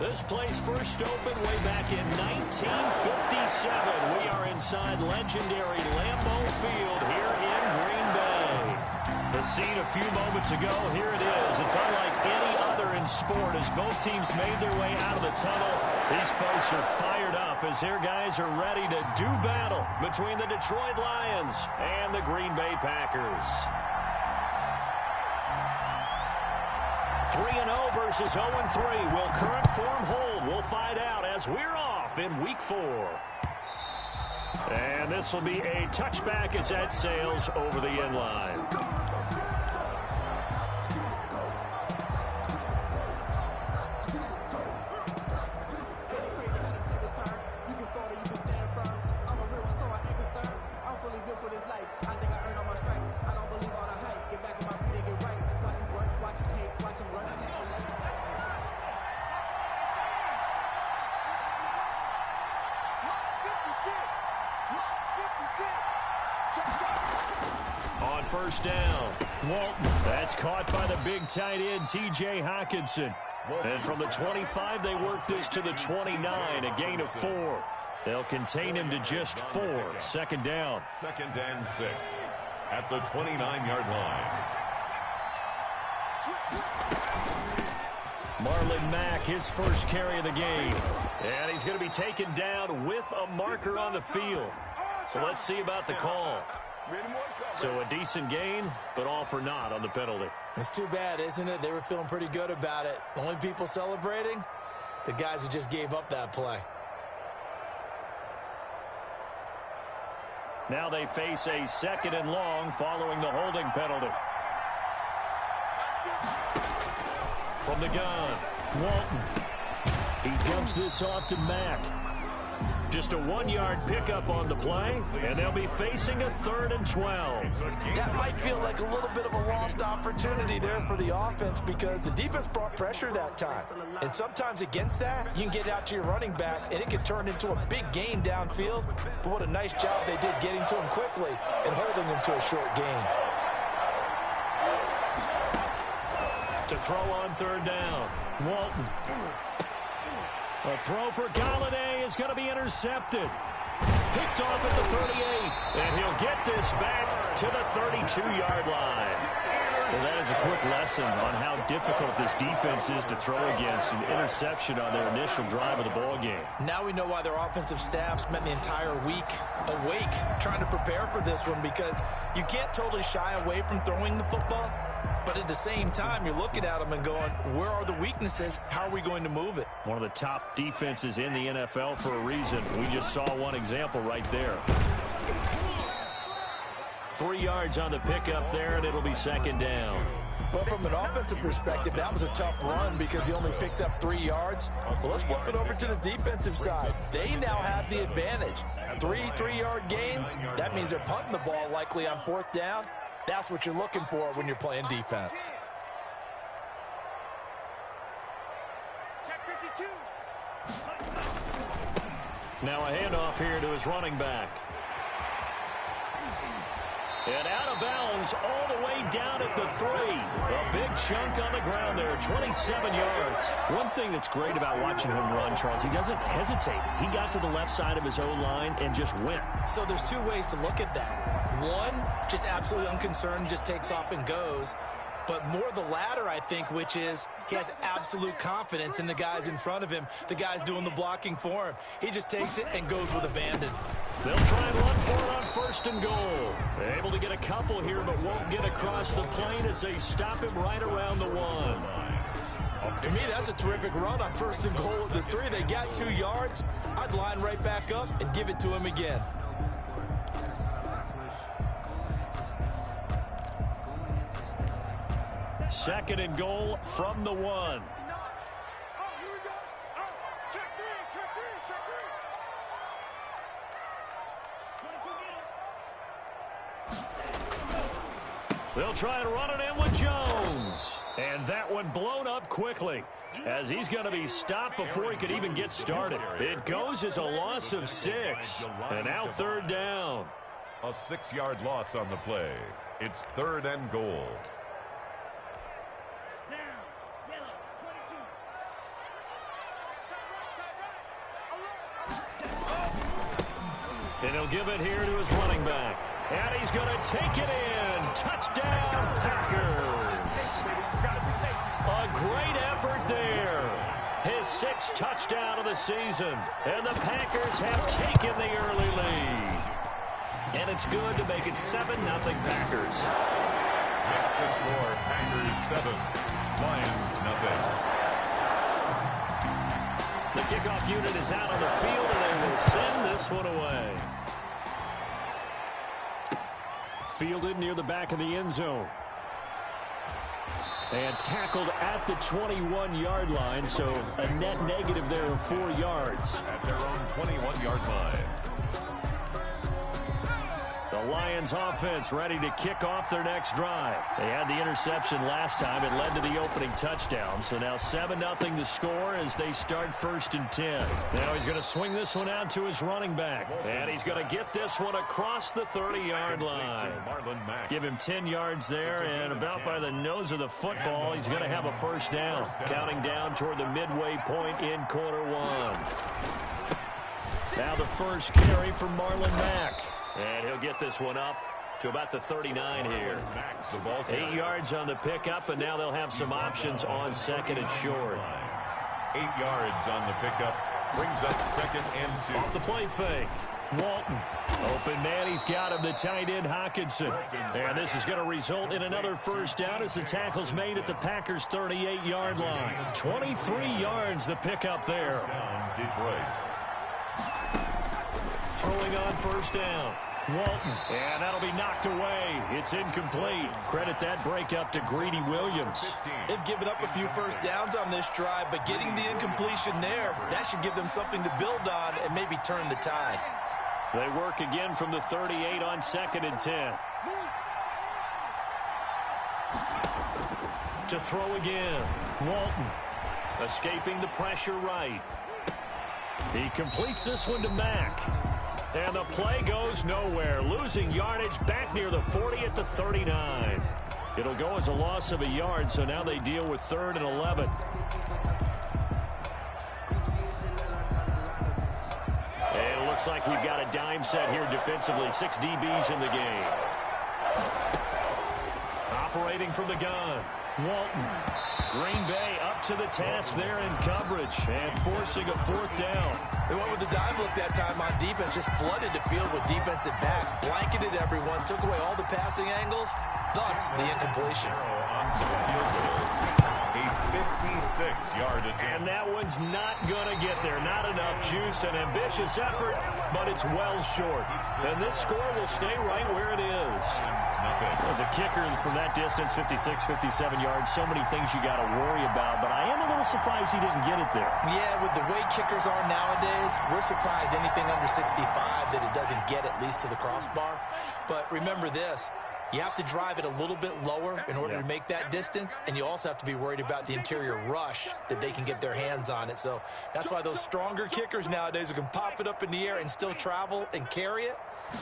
This place first opened way back in 1957. We are inside legendary Lambeau Field here in Green Bay. The scene a few moments ago, here it is. It's unlike any other in sport as both teams made their way out of the tunnel. These folks are fired up as their guys are ready to do battle between the Detroit Lions and the Green Bay Packers. 3-0 versus 0-3. Will current form hold? We'll find out as we're off in Week 4. And this will be a touchback as that sails over the end line. On first down, Walton. That's caught by the big tight end, T.J. Hockenson. And from the 25, they work this to the 29, a gain of 4. They'll contain him to just 4. Second down. 2nd and 6 at the 29-yard line. Marlon Mack, his first carry of the game. And he's going to be taken down with a marker on the field. So let's see about the call. So a decent gain, but all for naught on the penalty. It's too bad, isn't it? They were feeling pretty good about it. The only people celebrating, the guys who just gave up that play. Now they face a 2nd and long following the holding penalty. From the gun, Walton. He dumps this off to Mack. Just a 1-yard pickup on the play, and they'll be facing a 3rd and 12. That might feel like a little bit of a lost opportunity there for the offense because the defense brought pressure that time. And sometimes against that, you can get out to your running back, and it can turn into a big gain downfield. But what a nice job they did getting to him quickly and holding him to a short gain. To throw on 3rd down, Walton. A throw for Galladay is going to be intercepted. Picked off at the 38, and he'll get this back to the 32-yard line. Well, that is a quick lesson on how difficult this defense is to throw against. An interception on their initial drive of the ballgame. Now we know why their offensive staff spent the entire week awake trying to prepare for this one because you can't totally shy away from throwing the football. But at the same time, you're looking at them and going, where are the weaknesses? How are we going to move it? One of the top defenses in the NFL for a reason. We just saw one example right there. 3 yards on the pickup there, and it'll be 2nd down. Well, from an offensive perspective, that was a tough run because he only picked up 3 yards. Well, let's flip it over to the defensive side. They now have the advantage. 3 3-yard gains. That means they're punting the ball likely on 4th down. That's what you're looking for when you're playing defense. Check 52. Now a handoff here to his running back. And out of bounds all the way down at the 3. A big chunk on the ground there, 27 yards. One thing that's great about watching him run, Charles, he doesn't hesitate. He got to the left side of his own line and just went. So there's 2 ways to look at that. One, just absolutely unconcerned, just takes off and goes. But more the latter, I think, which is he has absolute confidence in the guys in front of him, the guys doing the blocking for him. He just takes it and goes with abandon. They'll try and run for it on 1st and goal. They're able to get a couple here, but won't get across the plane as they stop him right around the 1. To me, that's a terrific run on 1st and goal at the 3. They got 2 yards. I'd line right back up and give it to him again. Second and goal from the 1. Oh, here we go. Oh, check 3, check 3, check 3. They'll try and run it in with Jones. And that one blown up quickly as he's going to be stopped before he could even get started. It goes as a loss of 6. And now 3rd down. A 6-yard loss on the play. It's 3rd and goal. And he'll give it here to his running back. And he's going to take it in. Touchdown, Packers. A great effort there. His 6th touchdown of the season. And the Packers have taken the early lead. And it's good to make it 7-0 Packers. Next to score, Packers 7, Lions 0. The kickoff unit is out on the field, and they will send this one away. Fielded near the back of the end zone. And tackled at the 21-yard line, so a net negative there of 4 yards. At their own 21-yard line. The Lions offense ready to kick off their next drive. They had the interception last time. It led to the opening touchdown. So now 7-0 the score as they start 1st and 10. Now he's going to swing this one out to his running back. And he's going to get this one across the 30-yard line. Give him 10 yards there, and about by the nose of the football, he's going to have a 1st down. Counting down toward the midway point in quarter 1. Now the first carry for Marlon Mack. And he'll get this one up to about the 39 here. 8 yards on the pickup, and now they'll have some options on 2nd and short. 8 yards on the pickup. Brings up 2nd and 2. Off the play fake. Walton. Open man, he's got him, the tight end Hockenson. And this is going to result in another 1st down as the tackle's made at the Packers' 38-yard line. 23 yards the pickup there. Detroit. Throwing on 1st down. Walton. And that'll be knocked away. It's incomplete. Credit that breakup to Greedy Williams. They've given up a few 1st downs on this drive, but getting the incompletion there, that should give them something to build on and maybe turn the tide. They work again from the 38 on 2nd and 10. To throw again. Walton. Escaping the pressure right. He completes this one to Mack. And the play goes nowhere. Losing yardage back near the 40 at the 39. It'll go as a loss of a yard, so now they deal with 3rd and 11. And it looks like we've got a dime set here defensively. 6 DBs in the game. Operating from the gun. Walton. Green Bay up to the task there in coverage and forcing a 4th down. They went with the dime look that time on defense, just flooded the field with defensive backs, blanketed everyone, took away all the passing angles, thus the incompletion. A 56-yard attempt. And that one's not going to get there. Not enough juice, an ambitious effort, but it's well short. And this score will stay right where it is. As a kicker from that distance, 56, 57 yards, so many things you got to worry about, but I am a little surprised he didn't get it there. Yeah, with the way kickers are nowadays, we're surprised anything under 65 that it doesn't get at least to the crossbar. But remember this. You have to drive it a little bit lower in order to make that distance, and you also have to be worried about the interior rush that they can get their hands on it. So that's why those stronger kickers nowadays who can pop it up in the air and still travel and carry it,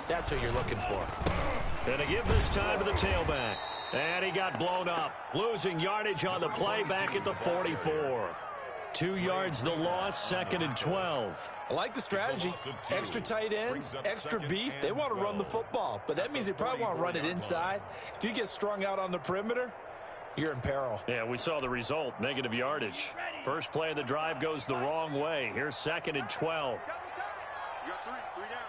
that's who you're looking for. And to give this time to the tailback. And he got blown up. Losing yardage on the play back at the 44. 2 yards the loss, 2nd and 12. I like the strategy. Extra tight ends, extra beef. They want to run the football, but that means they probably want to run it inside. If you get strung out on the perimeter, you're in peril. Yeah, we saw the result, negative yardage. First play of the drive goes the wrong way. Here's 2nd and 12. You got three down.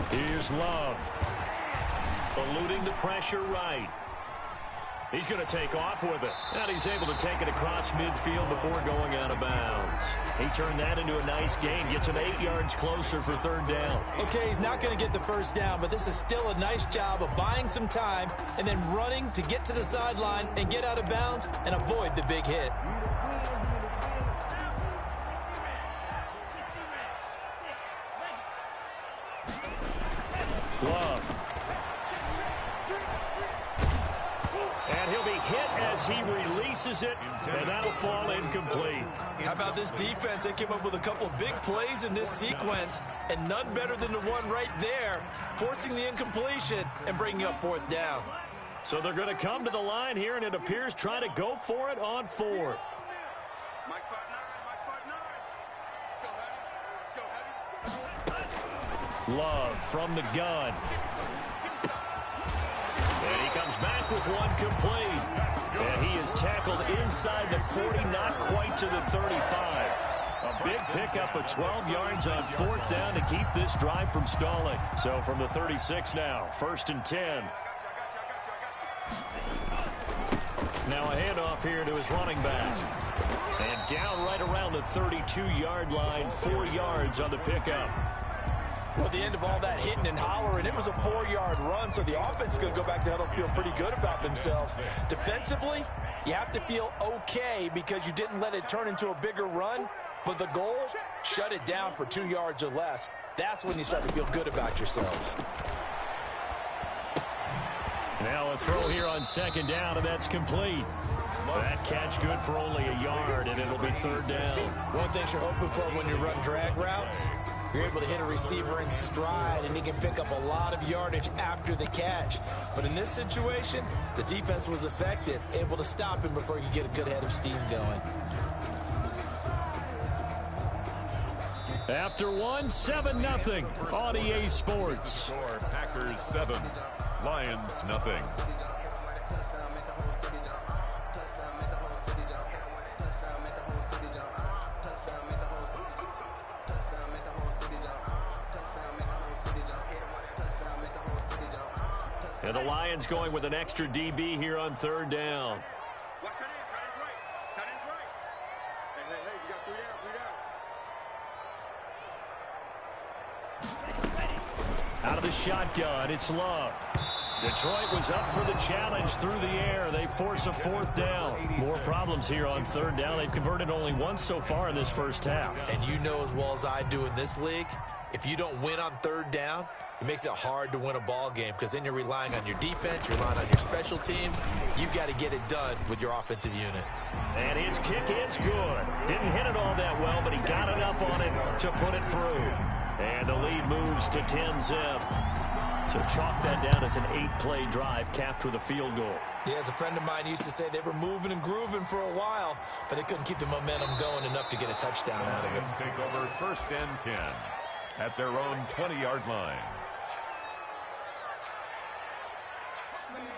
Here's Love. Eluding the pressure right. He's going to take off with it. And he's able to take it across midfield before going out of bounds. He turned that into a nice gain. Gets him 8 yards closer for 3rd down. Okay, he's not going to get the 1st down, but this is still a nice job of buying some time and then running to get to the sideline and get out of bounds and avoid the big hit. Love. And he'll be hit as he releases it, and that'll fall incomplete. How about this defense? They came up with a couple big plays in this sequence, and none better than the one right there, forcing the incompletion and bringing up 4th down. So they're going to come to the line here, and it appears try to go for it on fourth. Mike 5'9", Mike 5'9". Let's go, heavy. Love from the gun. And he comes back with one complete. And he is tackled inside the 40, not quite to the 35. A big pickup of 12 yards on fourth down to keep this drive from stalling. So from the 36 now, 1st and 10. Now a handoff here to his running back. And down right around the 32-yard line, 4 yards on the pickup. Well, at the end of all that hitting and hollering, it was a 4-yard run, so the offense is going to go back to huddle and feel pretty good about themselves. Defensively, you have to feel okay because you didn't let it turn into a bigger run, but the goal, shut it down for 2 yards or less. That's when you start to feel good about yourselves. Now a throw here on 2nd down, and that's complete. That catch good for only a yard, and it'll be 3rd down. One thing you're hoping for when you run drag routes, you're able to hit a receiver in stride, and he can pick up a lot of yardage after the catch. But in this situation, the defense was effective, able to stop him before you get a good head of steam going. After one, 7-0 on EA Sports. Score Packers 7, Lions nothing. And the Lions going with an extra DB here on 3rd down. Watch tight end, tight end's right. Tight end's right. Hey, we got 3 down, 3 down. Out of the shotgun, it's Love. Detroit was up for the challenge through the air. They force a 4th down. More problems here on 3rd down. They've converted only once so far in this first half. And you know as well as I do in this league, if you don't win on 3rd down, it makes it hard to win a ball game because then you're relying on your defense, you're relying on your special teams. You've got to get it done with your offensive unit. And his kick is good. Didn't hit it all that well, but he got enough on it to put it through. And the lead moves to 10-zip. So chalk that down as an 8-play drive capped with a field goal. Yeah, as a friend of mine used to say, they were moving and grooving for a while, but they couldn't keep the momentum going enough to get a touchdown out of it. Lions take over 1st and 10 at their own 20-yard line.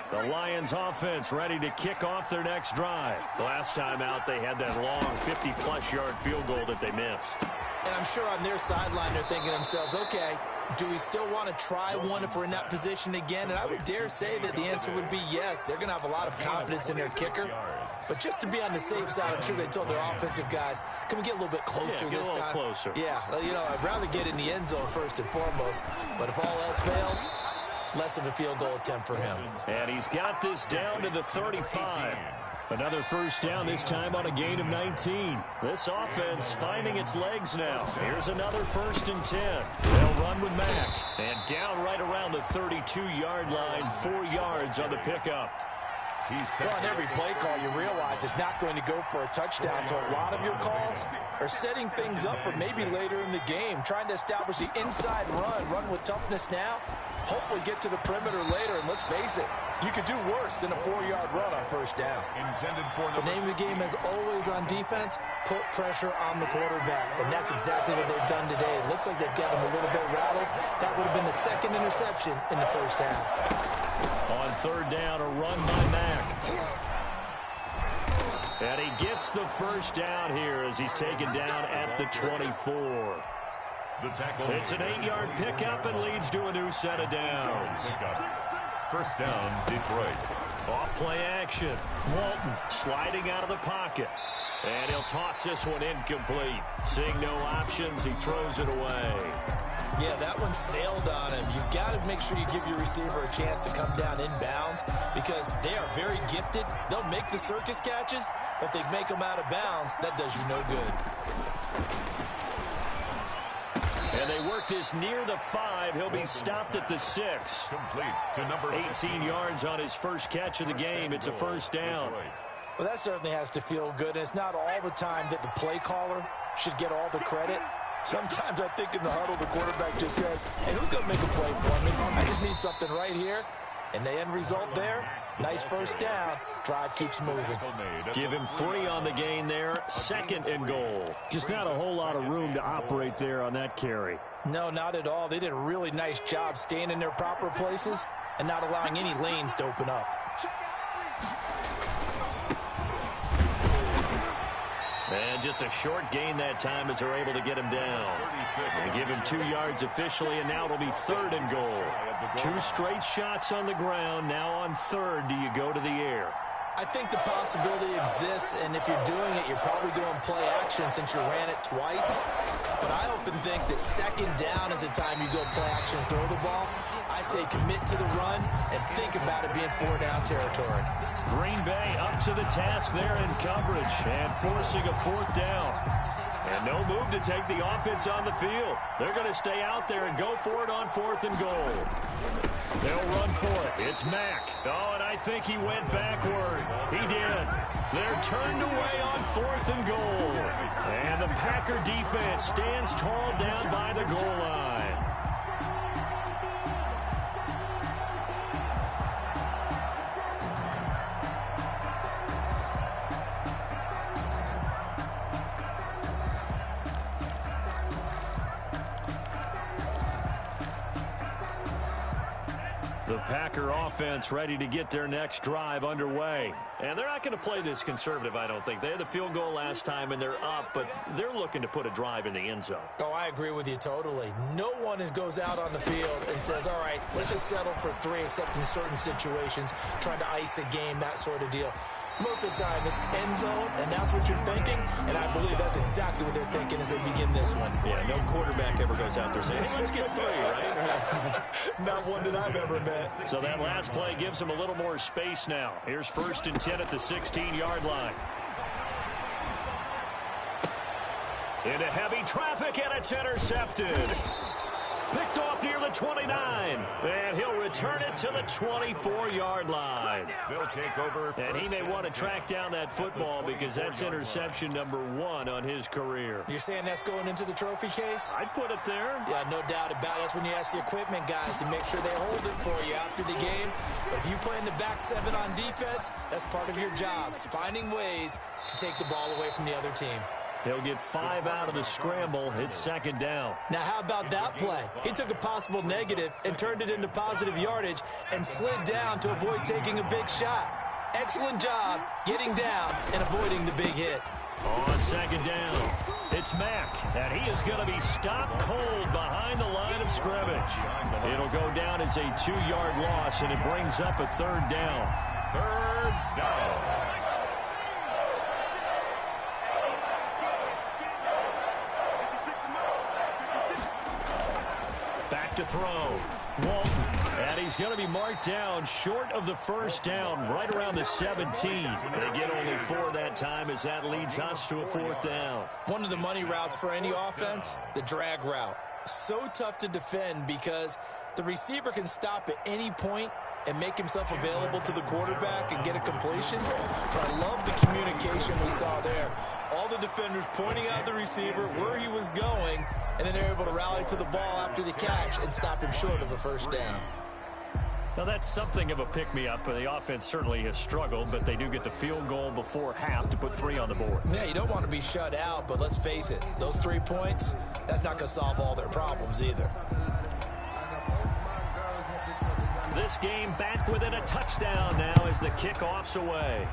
The Lions offense ready to kick off their next drive. Last time out, they had that long 50-plus yard field goal that they missed. And I'm sure on their sideline, they're thinking to themselves, okay, do we still want to try one if we're in that position again? And I would dare say that the answer would be yes. They're going to have a lot of confidence in their kicker. But just to be on the safe side, I'm sure they told their offensive guys, can we get a little bit closer this time? Closer. Yeah, you know, I'd rather get in the end zone first and foremost. But if all else fails, less of a field goal attempt for him. And he's got this down to the 35. Another 1st down, this time on a gain of 19. This offense finding its legs now. Here's another 1st and 10. They'll run with Mack. And down right around the 32-yard line, 4 yards on the pickup. Well, on every play call, you realize it's not going to go for a touchdown. So a lot of your calls are setting things up for maybe later in the game, trying to establish the inside run with toughness now, hopefully get to the perimeter later. And let's face it, you could do worse than a 4-yard run on 1st down. The name of the game is always on defense, put pressure on the quarterback. And that's exactly what they've done today. It looks like they've got him a little bit rattled. That would have been the 2nd interception in the first half. On 3rd down, a run by Mack. And he gets the 1st down here as he's taken down at the 24. It's an 8-yard pickup and leads to a new set of downs. 1st down, Detroit. Off play action. Walton sliding out of the pocket. And he'll toss this one incomplete. Seeing no options, he throws it away. Yeah, that one sailed on him. You've got to make sure you give your receiver a chance to come down inbounds because they are very gifted. They'll make the circus catches, but if they make them out of bounds, that does you no good. And they work this near the 5. He'll be stopped at the 6. Complete to number 18 yards on his first catch of the game. It's a 1st down. Well, that certainly has to feel good. And it's not all the time that the play caller should get all the credit. Sometimes I think in the huddle, the quarterback just says, hey, who's going to make a play for me? I just need something right here. And the end result there, nice first down. Drive keeps moving. Give him 3 on the gain there. 2nd and goal. Just not a whole lot of room to operate there on that carry. No, not at all. They did a really nice job staying in their proper places and not allowing any lanes to open up. And just a short gain that time as they're able to get him down. They give him 2 yards officially, and now it'll be 3rd and goal. 2 straight shots on the ground. Now on 3rd, do you go to the air? I think the possibility exists, and if you're doing it, you're probably going play action since you ran it twice. But I often think that 2nd down is the time you go play action and throw the ball. I say commit to the run and think about it being 4-down territory. Green Bay up to the task there in coverage and forcing a 4th down. And no move to take the offense on the field. They're going to stay out there and go for it on 4th and goal. They'll run for it. It's Mack. Oh, and I think he went backward. He did. They're turned away on 4th and goal. And the Packer defense stands tall down by the goal line. The Packer offense ready to get their next drive underway. And they're not going to play this conservative, I don't think. They had the field goal last time, and they're up, but they're looking to put a drive in the end zone. Oh, I agree with you totally. No one goes out on the field and says, all right, let's just settle for 3, except in certain situations, trying to ice a game, that sort of deal. Most of the time, it's end zone, and that's what you're thinking, and I believe that's exactly what they're thinking as they begin this one. Yeah, no quarterback ever goes out there saying, hey, let's get 3, right? Not one that I've ever met. So that last play gives them a little more space now. Here's 1st and 10 at the 16-yard line. Into heavy traffic, and it's intercepted. Picked off near the 29, and he'll return it to the 24-yard line. They'll take over. And he may want to track down that football because that's interception number 1 on his career. You're saying that's going into the trophy case? I'd put it there. Yeah, no doubt about it. That's when you ask the equipment guys to make sure they hold it for you after the game. But if you play in the back 7 on defense, that's part of your job, finding ways to take the ball away from the other team. He'll get 5 out of the scramble. It's 2nd down. Now, how about that play? He took a possible negative and turned it into positive yardage and slid down to avoid taking a big shot. Excellent job getting down and avoiding the big hit. On 2nd down, it's Mack, and he is going to be stopped cold behind the line of scrimmage. It'll go down as a 2-yard loss, and it brings up a 3rd down. 3rd down. Back to throw. Walton. And he's going to be marked down short of the 1st down, right around the 17. They get only 4 that time as that leads us to a 4th down. One of the money routes for any offense, the drag route. So tough to defend because the receiver can stop at any point and make himself available to the quarterback and get a completion. But I love the communication we saw there. All the defenders pointing out the receiver, where he was going, and then they're able to rally to the ball after the catch and stop him short of a 1st down. Now, that's something of a pick-me-up. The offense certainly has struggled, but they do get the field goal before half to put 3 on the board. Yeah, you don't want to be shut out, but let's face it, those 3 points, that's not going to solve all their problems either. This game back within a touchdown now as the kickoff's away.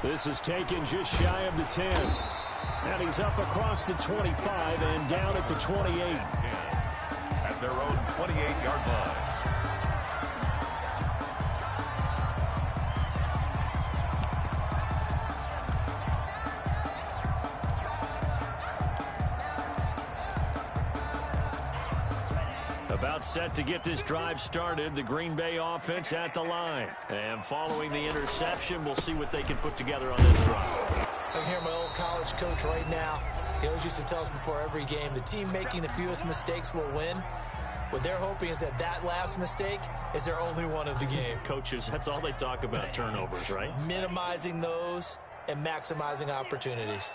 This is taken just shy of the 10. And he's up across the 25 and down at the 28. At their own 28-yard line. About set to get this drive started, the Green Bay offense at the line. And following the interception, we'll see what they can put together on this drive. I can hear my old college coach right now. He always used to tell us before every game, the team making the fewest mistakes will win. What they're hoping is that that last mistake is their only one of the game. Coaches, that's all they talk about, turnovers, right? Minimizing those and maximizing opportunities.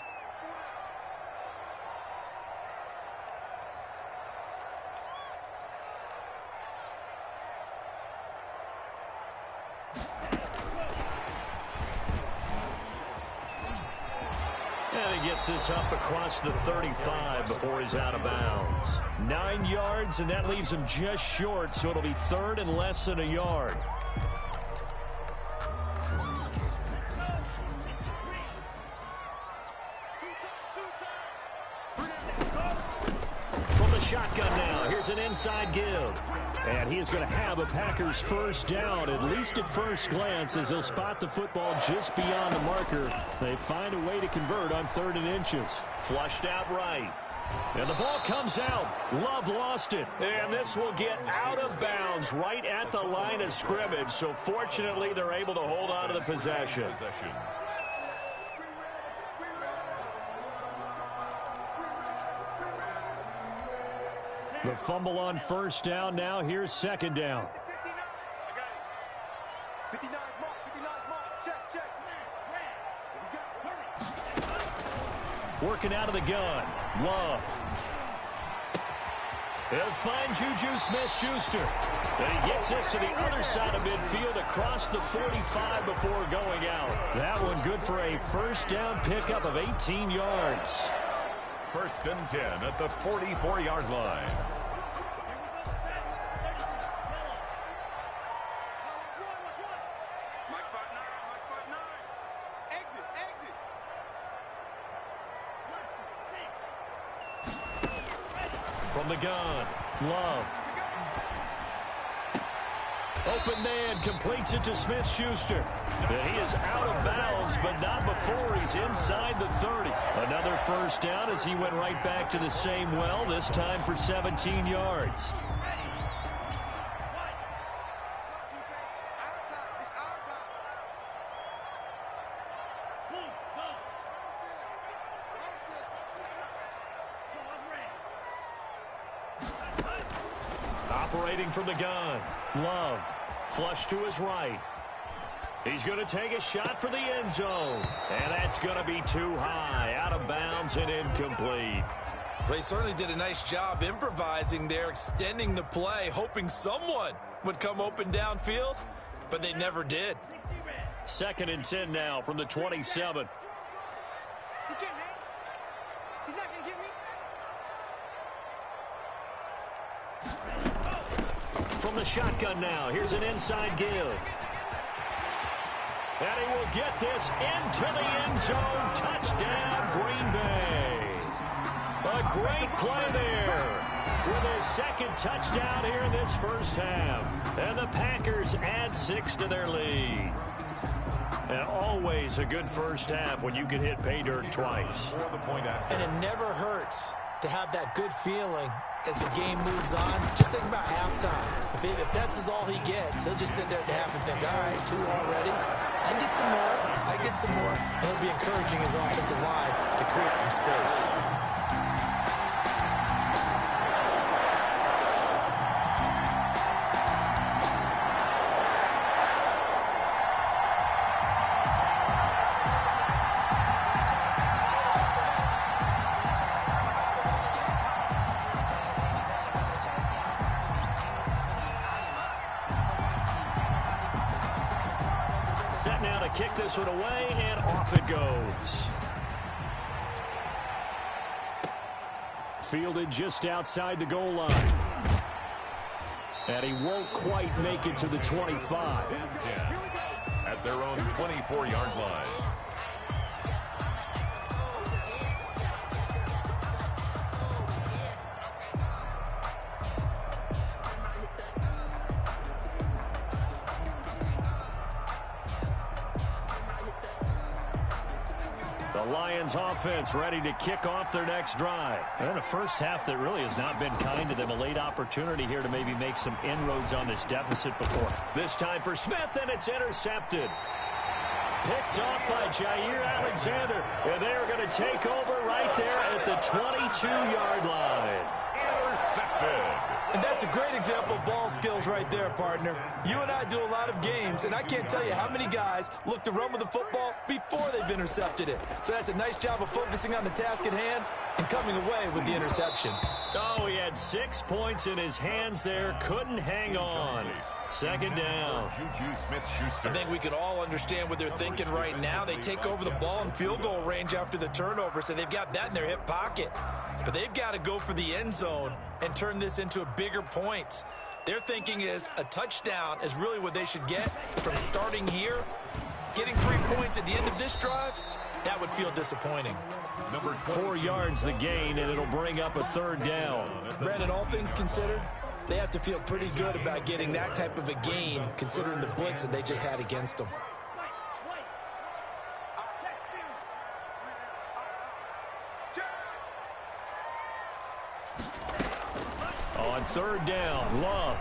gets this up across the 35 before he's out of bounds. 9 yards, and that leaves him just short, so it'll be third and less than a yard. From the shotgun now, here's an inside give. And he is going to have a Packers first down, at least at first glance, as he'll spot the football just beyond the marker. They find a way to convert on 3rd and inches. Flushed out right. And the ball comes out. Love lost it. And this will get out of bounds right at the line of scrimmage. So fortunately, they're able to hold on to the possession. The fumble on first down. Now here's 2nd down. 59 mark, check. Working out of the gun. Love. He'll find Juju Smith-Schuster. And he gets this to the other side of midfield across the 45 before going out. That one good for a first down pickup of 18 yards. 1st and 10 at the 44-yard line. Mike 5'9", exit. From the gun, Love. Open man completes it to Smith-Schuster. And he is out of bounds, but not before he's inside the 30. Another first down as he went right back to the same well, this time for 17 yards. Operating from the gun, Love. Flush to his right. He's going to take a shot for the end zone. And that's going to be too high. Out of bounds and incomplete. Well, he certainly did a nice job improvising there, extending the play, hoping someone would come open downfield, but they never did. 2nd and 10 now from the 27. He can't hang. He's not going to get me. From the shotgun now, here's an inside give. And he will get this into the end zone. Touchdown, Green Bay. A great play there with his 2nd touchdown here in this first half. And the Packers add 6 to their lead. And always a good first half when you can hit pay dirt twice. And it never hurts to have that good feeling as the game moves on. Just think about halftime. If that's all he gets, he'll just sit there at half and think, all right, 2 already. I get some more. I get some more. And he'll be encouraging his offensive line to create some space. Set now to kick this one away, and off it goes. Fielded just outside the goal line. And he won't quite make it to the 25. 10 at their own 24-yard line. The Lions offense ready to kick off their next drive. And a first half that really has not been kind to them. A late opportunity here to maybe make some inroads on this deficit before. This time for Smith, and it's intercepted. Picked off by Jair Alexander. And they're going to take over right there at the 22-yard line. Intercepted. And that's a great example of ball skills right there, partner. You and I do a lot of games, and I can't tell you how many guys look to run with the football before they've intercepted it. So that's a nice job of focusing on the task at hand and coming away with the interception. Oh, he had 6 points in his hands there. Couldn't hang on. Second down. I think we can all understand what they're thinking right now. They take over the ball in field goal range after the turnover, so they've got that in their hip pocket. But they've got to go for the end zone and turn this into a bigger points. Their thinking is a touchdown is really what they should get from starting here. Getting 3 points at the end of this drive, that would feel disappointing. 4 yards the gain, and it'll bring up a third down. Brandon, all things considered, they have to feel pretty good about getting that type of a gain, considering the blitz that they just had against them. On third down, Love.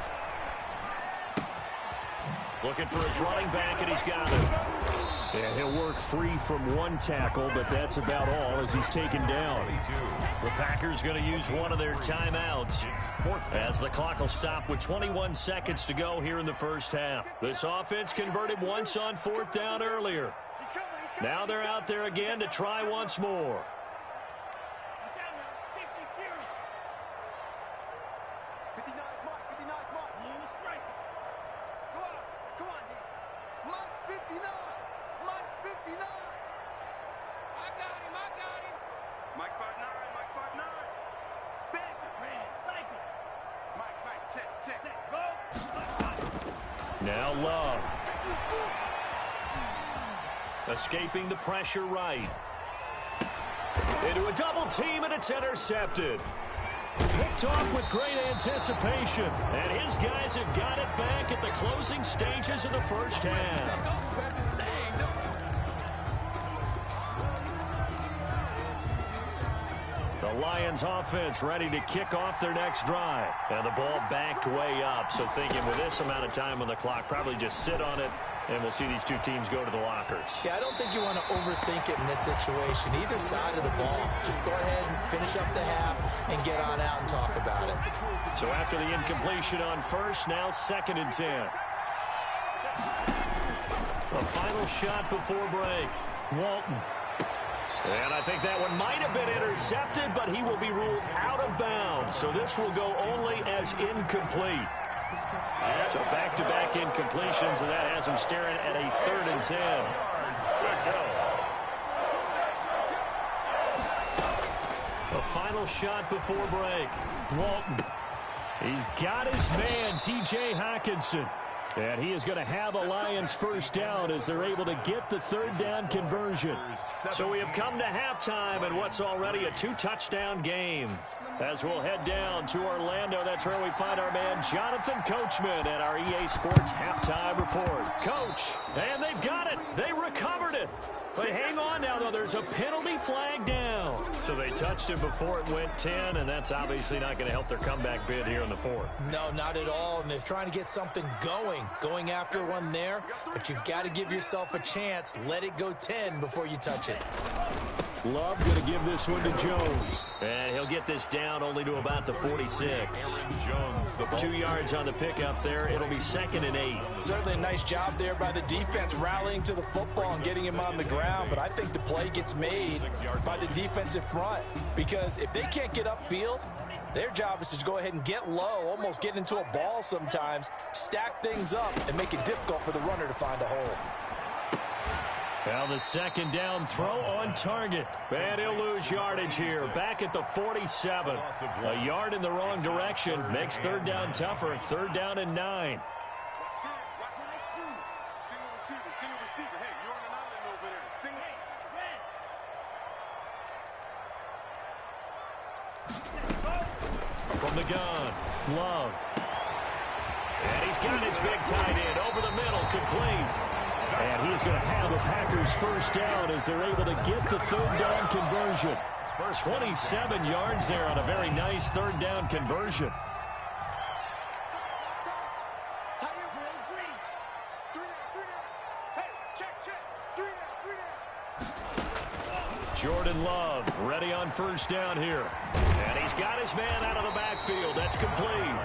Looking for his running back, and he's got it. And he'll work free from one tackle, but that's about all as he's taken down. The Packers going to use one of their timeouts as the clock will stop with 21 seconds to go here in the first half. This offense converted once on fourth down earlier. Now they're out there again to try once more. Now Love. Escaping the pressure right. Into a double team, and it's intercepted. Picked off with great anticipation. And his guys have got it back at the closing stages of the first half. The Lions offense ready to kick off their next drive. And the ball backed way up. So thinking with this amount of time on the clock, probably just sit on it, and we'll see these two teams go to the lockers. Yeah, I don't think you want to overthink it in this situation. Either side of the ball. Just go ahead and finish up the half and get on out and talk about it. So after the incompletion on first, now 2nd and 10. A final shot before break. Walton. And I think that one might have been intercepted, but he will be ruled out of bounds. So this will go only as incomplete. So back-to-back incompletions, and that has him staring at a 3rd and 10. A final shot before break. Walton. He's got his man, T.J. Hockenson. And he is going to have a Lions first down as they're able to get the 3rd down conversion. So we have come to halftime in what's already a 2-touchdown game. As we'll head down to Orlando, that's where we find our man Jonathan Coachman at our EA Sports Halftime Report. Coach, and they've got it. They recovered it. But hang on now, though. There's a penalty flag down. So they touched him before it went 10, and that's obviously not going to help their comeback bid here in the 4th. No, not at all. And they're trying to get something going after one there. But you've got to give yourself a chance. Let it go 10 before you touch it. Love going to give this one to Jones. And he'll get this down only to about the 46. 2 yards on the pickup there. It'll be 2nd and 8. Certainly a nice job there by the defense rallying to the football and getting him on the ground. But I think the play gets made by the defensive front. Because if they can't get upfield, their job is to go ahead and get low, almost get into a ball sometimes, stack things up, and make it difficult for the runner to find a hole. Now the 2nd down throw on target. And he'll lose yardage here. Back at the 47. A yard in the wrong direction. Makes 3rd down tougher. 3rd down and 9. From the gun, Love. And he's got his big tight end over the middle, complete. And he's going to have a Packers first down as they're able to get the 3rd down conversion. 27 yards there on a very nice 3rd down conversion. Jordan Love ready on first down here. And he's got his man out of the backfield. That's complete.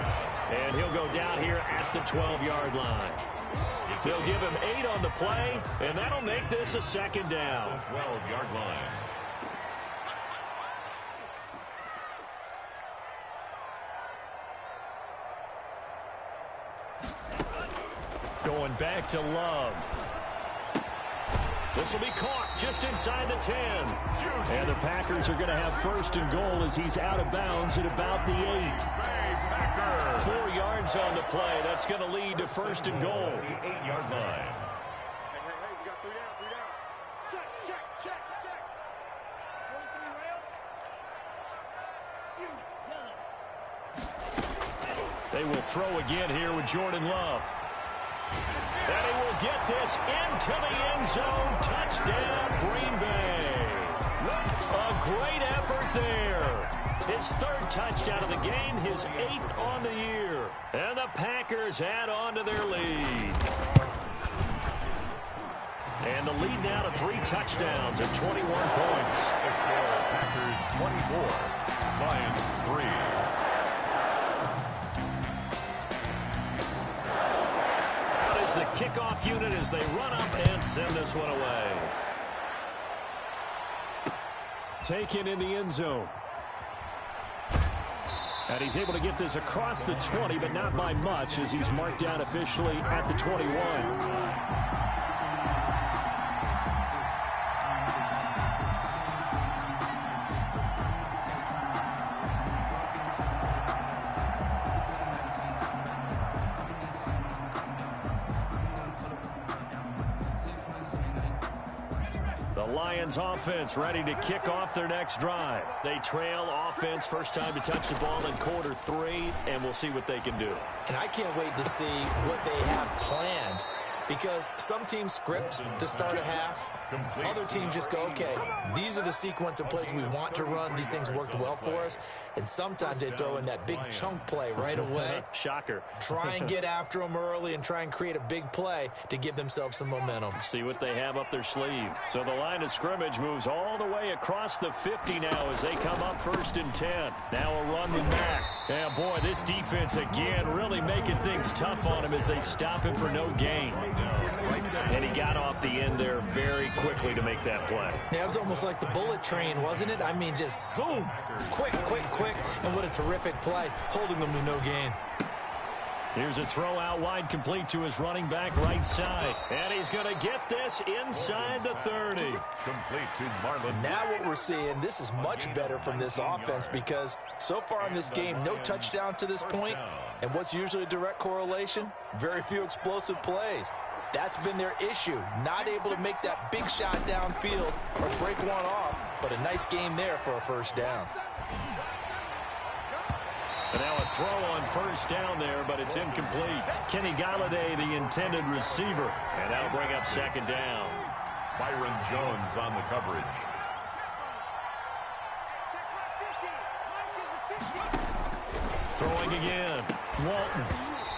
And he'll go down here at the 12-yard line. They'll give him 8 on the play, and that'll make this a second down. 12-yard line. Going back to Love. This will be caught just inside the 10. And the Packers are going to have first and goal as he's out of bounds at about the 8. 4 yards on the play. That's going to lead to first and goal. 8-yard line. Hey, we got 3 down, 3 down. Check. They will throw again here with Jordan Love. And he will get this into the end zone. Touchdown, Green Bay. A great effort there. His 3rd touchdown of the game, his 8th on the year. And the Packers add on to their lead. And the lead now to 3 touchdowns and 21 points. The score, Packers 24, Lions 3. The kickoff unit as they run up and send this one away. Taken in the end zone. And he's able to get this across the 20, but not by much as he's marked down officially at the 21. Lions offense ready to kick off their next drive. They trail offense, first time to touch the ball in quarter 3, and we'll see what they can do. And I can't wait to see what they have planned, because some teams script to start a half. Other teams just go, okay, these are the sequence of plays we want to run. These things worked well for us. And sometimes they throw in that big chunk play right away. Shocker. Try and get after them early and try and create a big play to give themselves some momentum. See what they have up their sleeve. So the line of scrimmage moves all the way across the 50 now as they come up 1st and 10. Now a run with Mack. Yeah, boy, this defense again really making things tough on him as they stop him for no gain. And he got off the end there very quickly to make that play. Yeah, it was almost like the bullet train, wasn't it? I mean, just zoom, quick, and what a terrific play, holding them to no gain. Here's a throw out wide, complete to his running back right side. And he's going to get this inside the 30. Complete to Marlon. Now what we're seeing, this is much better from this offense, because so far in this game, no touchdown to this point. And what's usually a direct correlation? Very few explosive plays. That's been their issue. Not able to make that big shot downfield or break one off, but a nice game there for a first down. And now a throw on first down there, but it's incomplete. Kenny Galladay, the intended receiver. And that'll bring up second down. Byron Jones on the coverage. Throwing again. Walton.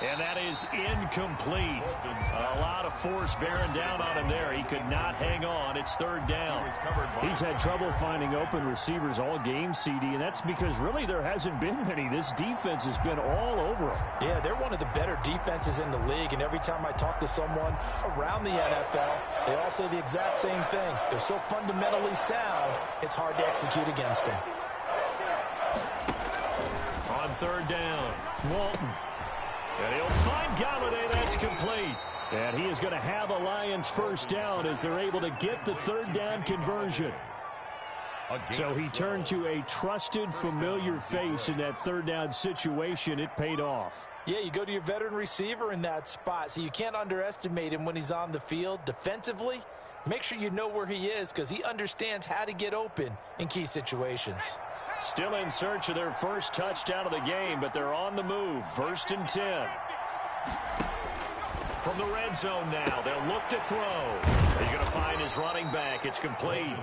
And that is incomplete. A lot of force bearing down on him there. He could not hang on. It's 3rd down. He's had trouble finding open receivers all game, CD, and that's because really there hasn't been many. This defense has been all over him. Yeah, they're one of the better defenses in the league, and every time I talk to someone around the NFL, they all say the exact same thing. They're so fundamentally sound, it's hard to execute against them. On 3rd down, Walton. And he'll find Galladay. That's complete. And he is going to have a Lions first down as they're able to get the 3rd down conversion. So he turned to a trusted, familiar face in that 3rd down situation. It paid off. Yeah, you go to your veteran receiver in that spot, so you can't underestimate him when he's on the field. Defensively, make sure you know where he is, because he understands how to get open in key situations. Still in search of their first touchdown of the game, but they're on the move. 1st and 10. From the red zone now, they'll look to throw. He's going to find his running back. It's complete.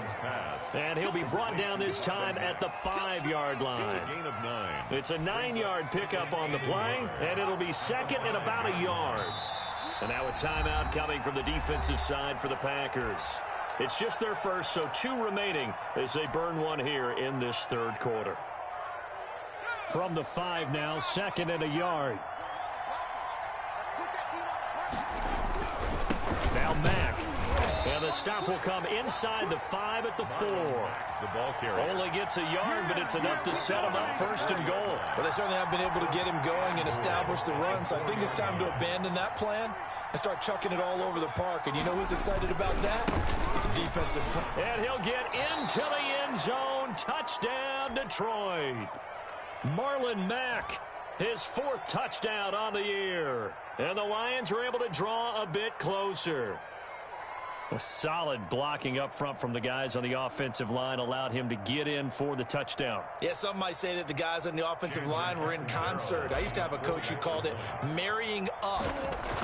And he'll be brought down this time at the 5-yard line. Gain of 9. It's a 9-yard pickup on the play, and it'll be 2nd and about a yard. And now a timeout coming from the defensive side for the Packers. It's just their first, so 2 remaining as they burn one here in this 3rd quarter. From the 5 now, 2nd and a yard. Now Mack. And the stop will come inside the 5 at the 4. The ball carrier Only gets a yard, but it's enough to set him up 1st and goal. Well, they certainly have been able to get him going and establish the run, so I think it's time to abandon that plan and start chucking it all over the park. And you know who's excited about that? The defensive front. And he'll get into the end zone. Touchdown, Detroit. Marlon Mack, his 4th touchdown on the year. And the Lions are able to draw a bit closer. A solid blocking up front from the guys on the offensive line allowed him to get in for the touchdown. Yeah, some might say that the guys on the offensive line were in concert. I used to have a coach who called it marrying up,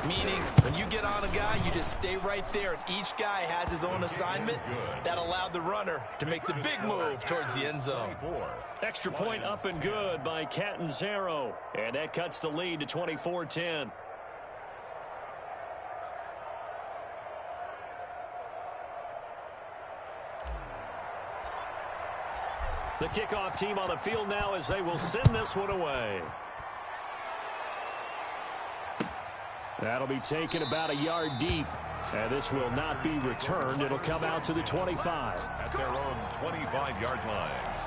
meaning when you get on a guy, you just stay right there, and each guy has his own assignment. That allowed the runner to make the big move towards the end zone. Extra point up and good by Catanzaro, and that cuts the lead to 24-10. The kickoff team on the field now as they will send this one away. That'll be taken about a yard deep. And this will not be returned. It'll come out to the 25. At their own 25-yard line.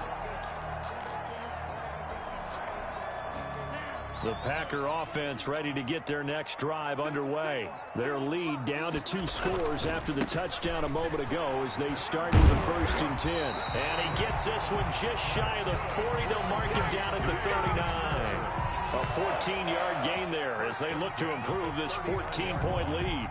The Packer offense ready to get their next drive underway. Their lead down to 2 scores after the touchdown a moment ago as they start with the 1st and 10. And he gets this one just shy of the 40. They'll mark him down at the 39. A 14-yard gain there as they look to improve this 14-point lead.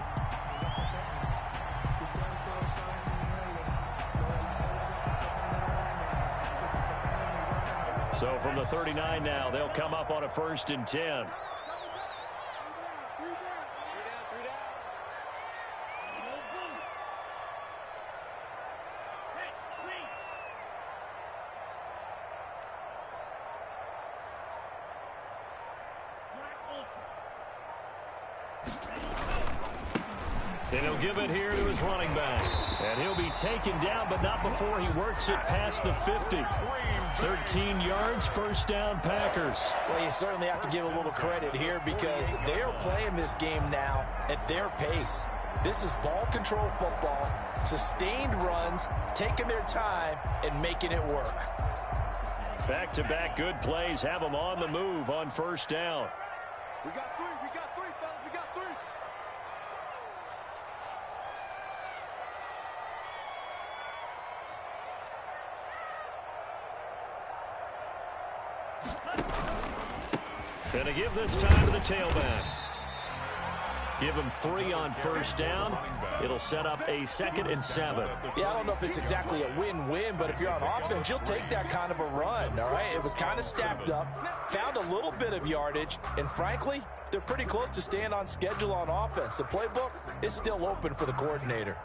So from the 39 now, they'll come up on a 1st and 10. And he'll give it here to his running back. And he'll be taken down, but not before he works it past the 50. 13 yards, 1st down, Packers. Well, you certainly have to give a little credit here because they are playing this game now at their pace. This is ball control football, sustained runs, taking their time, and making it work. Back-to-back good plays have them on the move on 1st down. We got 3, fellas, we got 3. And to give this time to the tailback. Give him 3 on 1st down. It'll set up a 2nd and 7. Yeah, I don't know if it's exactly a win-win, but if you're on offense, you'll take that kind of a run, all right? It was kind of stacked up, found a little bit of yardage, and frankly, they're pretty close to staying on schedule on offense. The playbook is still open for the coordinator.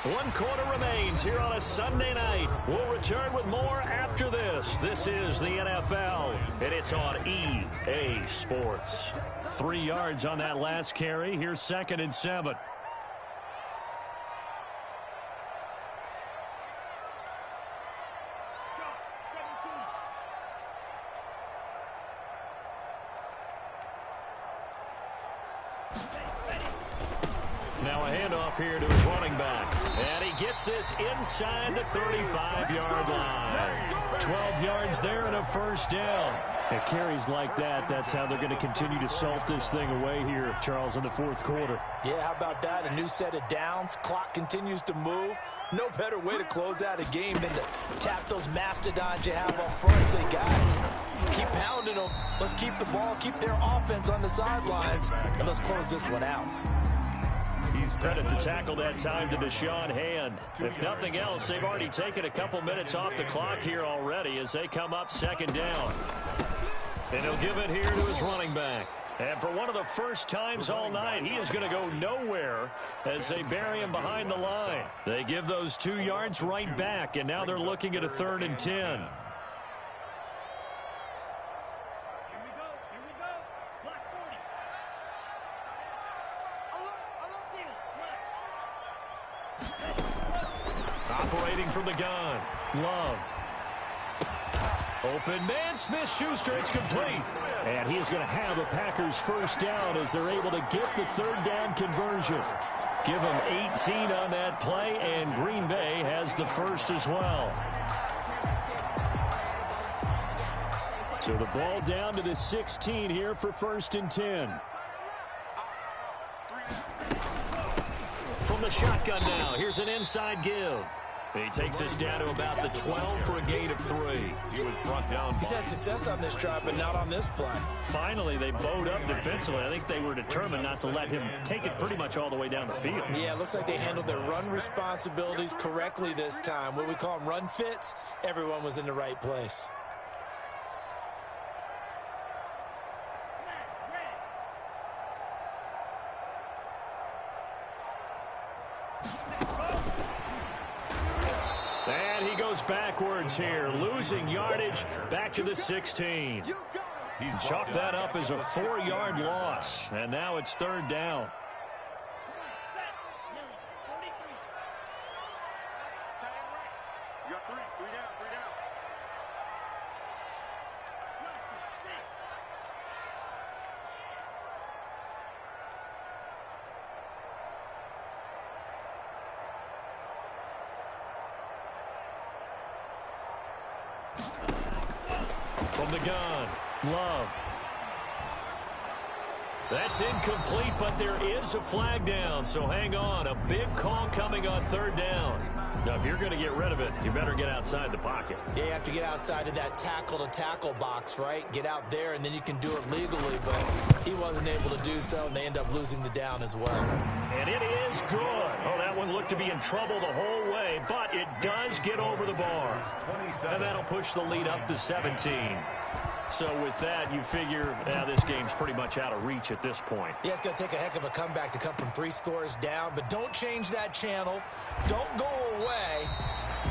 One quarter remains here on a Sunday night. We'll return with more after this. This is the NFL, and it's on EA Sports. 3 yards on that last carry. Here's 2nd and 7. Now a handoff here to his running back. And he gets this inside the 35-yard line. 12 yards there and a 1st down. At carries like that, that's how they're going to continue to salt this thing away here, Charles, in the 4th quarter. Yeah, how about that? A new set of downs. Clock continues to move. No better way to close out a game than to tap those mastodons you have up front and say, guys, keep pounding them. Let's keep the ball, keep their offense on the sidelines, and let's close this one out. Credit the tackle that time to Deshaun Hand. If nothing else, they've already taken a couple minutes off the clock here already as they come up 2nd down. And he'll give it here to his running back. And for one of the first times all night, he is going to go nowhere as they bury him behind the line. They give those 2 yards right back, and now they're looking at a 3rd and 10. Operating from the gun. Love. Open man, Smith-Schuster, it's complete. And he is going to have the Packers first down as they're able to get the third down conversion. Give them 18 on that play, and Green Bay has the first as well. So the ball down to the 16 here for 1st and 10. From the shotgun now, here's an inside give. He takes us down to about the 12 for a gain of 3. He was brought down. He's had success on this drive, but not on this play. Finally, they bowed up defensively. I think they were determined not to let him take it pretty much all the way down the field. Yeah, it looks like they handled their run responsibilities correctly this time. What we call them run fits, everyone was in the right place. And he goes backwards here, losing yardage back to the 16. He's chalked that up as a 4-yard loss, and now it's 3rd down. You got three down. From the gun, Love. That's incomplete, but there is a flag down, so hang on. A big call coming on 3rd down. Now, if you're going to get rid of it, you better get outside the pocket. Yeah, you have to get outside of that tackle-to-tackle box, right? Get out there, and then you can do it legally, but he wasn't able to do so, and they end up losing the down as well. And it is good. Oh, that one looked to be in trouble the whole way, but it does get over the bar. And that'll push the lead up to 17. So with that, you figure this game's pretty much out of reach at this point. Yeah, it's going to take a heck of a comeback to come from 3 scores down, but don't change that channel. Don't go away.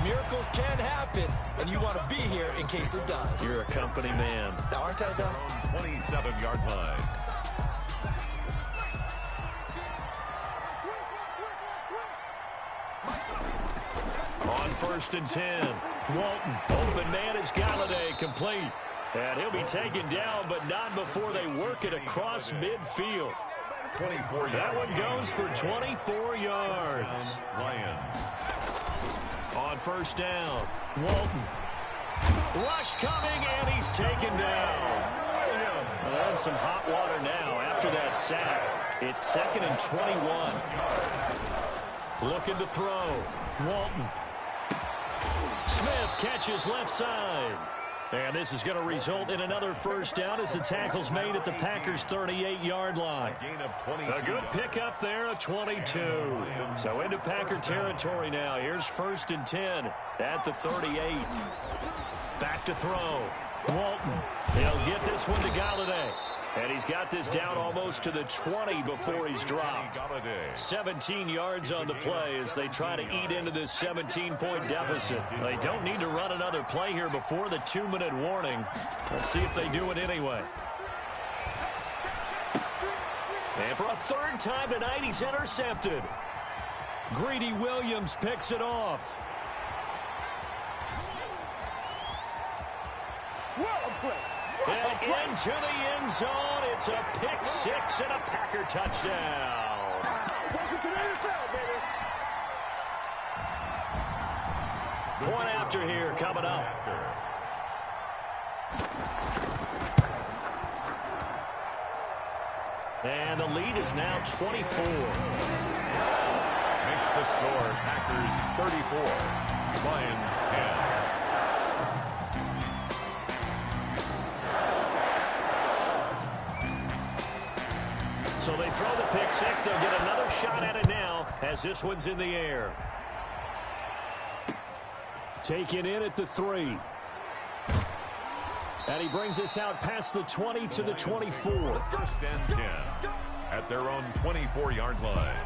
Miracles can happen, and you want to be here in case it does. You're a company man. Now, aren't I, though? 27-yard line. On 1st and 10, Walton. Open man is Galladay, complete. And he'll be taken down, but not before they work it across midfield. 24 yards. That one goes for 24 yards. Lions. On 1st down, Walton. Rush coming, and he's taken down. And some hot water now after that sack. It's 2nd and 21. Looking to throw. Walton. Smith catches left side. And this is going to result in another first down as the tackle's made at the Packers' 38-yard line. A good pickup there, a 22. So into Packer territory now. Here's 1st and 10 at the 38. Back to throw. Walton. He'll get this one to Galladay. And he's got this down almost to the 20 before he's dropped. 17 yards on the play as they try to eat into this 17-point deficit. They don't need to run another play here before the 2-minute warning. Let's see if they do it anyway. And for a 3rd time tonight, he's intercepted. Greedy Williams picks it off. And into the end zone, it's a pick 6 and a Packer touchdown. Point after here coming up. And the lead is now 24. Makes the score Packers 34, Lions 10. So they throw the pick 6. They'll get another shot at it now as this one's in the air. Taken in at the 3. And he brings us out past the 20 to the 24. 1st and 10 at their own 24-yard line.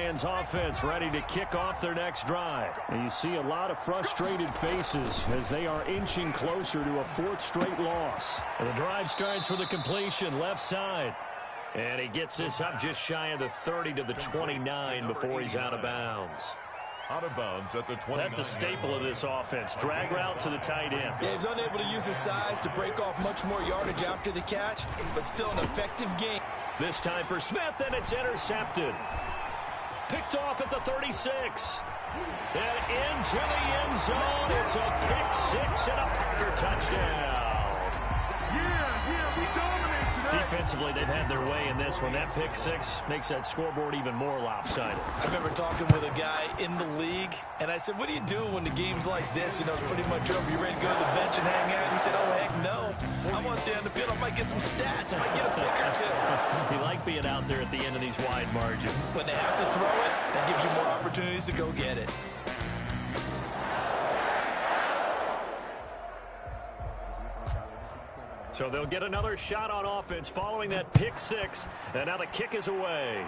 Lions offense ready to kick off their next drive. And you see a lot of frustrated faces as they are inching closer to a fourth straight loss. And the drive starts with a completion left side. And he gets this up just shy of the 30 to the 29 before he's out of bounds. Out of bounds at the 29. That's a staple of this offense. Drag route to the tight end. Yeah, he's unable to use his size to break off much more yardage after the catch, but still an effective game. This time for Smith, and it's intercepted. Picked off at the 36. And into the end zone. It's a pick 6 and a Packer touchdown. Yeah, we dominate today. Defensively, they've had their way in this one. That pick 6 makes that scoreboard even more lopsided. I remember talking with a guy in the league, and I said, what do you do when the game's like this? You know, it's pretty much over. You ready to go to the bench and hang out? He said, oh, heck no. I want to stay on the field. I might get some stats. I might get a pick or two. You like being out there at the end of these wide margins. When they have to throw it, that gives you more opportunities to go get it. So they'll get another shot on offense following that pick 6. And now the kick is away.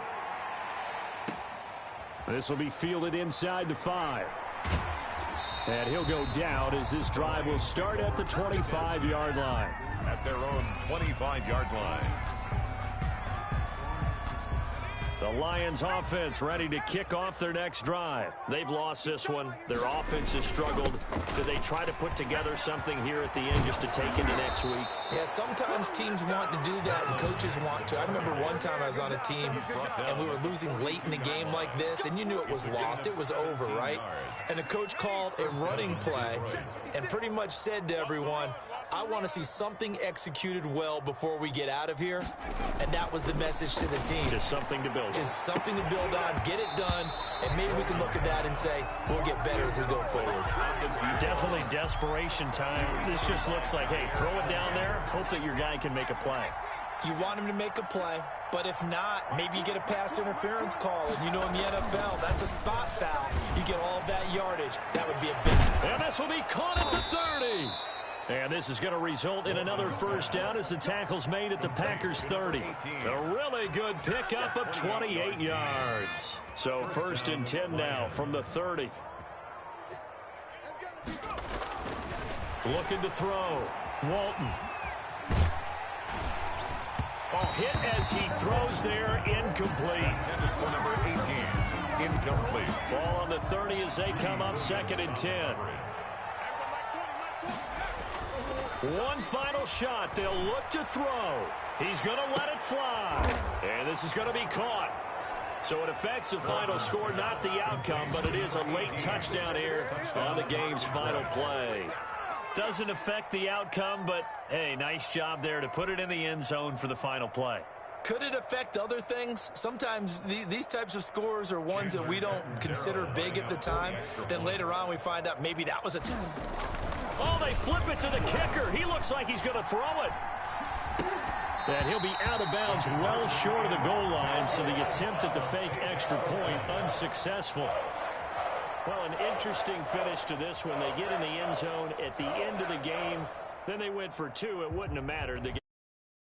This will be fielded inside the 5. And he'll go down as this drive will start at the 25-yard line. At their own 25-yard line. The Lions offense ready to kick off their next drive. They've lost this one. Their offense has struggled. Do they try to put together something here at the end just to take into next week? Yeah, sometimes teams want to do that and coaches want to. I remember one time I was on a team and we were losing late in the game like this, and you knew it was lost. It was over, right? And the coach called a running play and pretty much said to everyone, I want to see something executed well before we get out of here. And that was the message to the team. Just something to build on. Just something to build on, get it done, and maybe we can look at that and say, we'll get better as we go forward. Definitely desperation time. This just looks like, hey, throw it down there, hope that your guy can make a play. You want him to make a play, but if not, maybe you get a pass interference call, and you know in the NFL, that's a spot foul. You get all of that yardage. That would be a big... And this will be caught at the 30. And this is going to result in another first down as the tackle's made at the Packers' 30. A really good pickup of 28 yards. So 1st and 10 now from the 30. Looking to throw. Walton. Oh, hit as he throws there, incomplete. Number 18, incomplete. Ball on the 30 as they come up 2nd and 10. One final shot. They'll look to throw. He's going to let it fly. And this is going to be caught. So it affects the final score, not the outcome, but it is a late touchdown here on the game's final play. Doesn't affect the outcome, but, hey, nice job there to put it in the end zone for the final play. Could it affect other things? Sometimes these types of scores are ones that we don't consider big at the time. Then later on we find out maybe that was a... Oh, they flip it to the kicker. He looks like he's going to throw it. And he'll be out of bounds well short of the goal line, so the attempt at the fake extra point unsuccessful. Well, an interesting finish to this one. They get in the end zone at the end of the game. Then they went for 2. It wouldn't have mattered.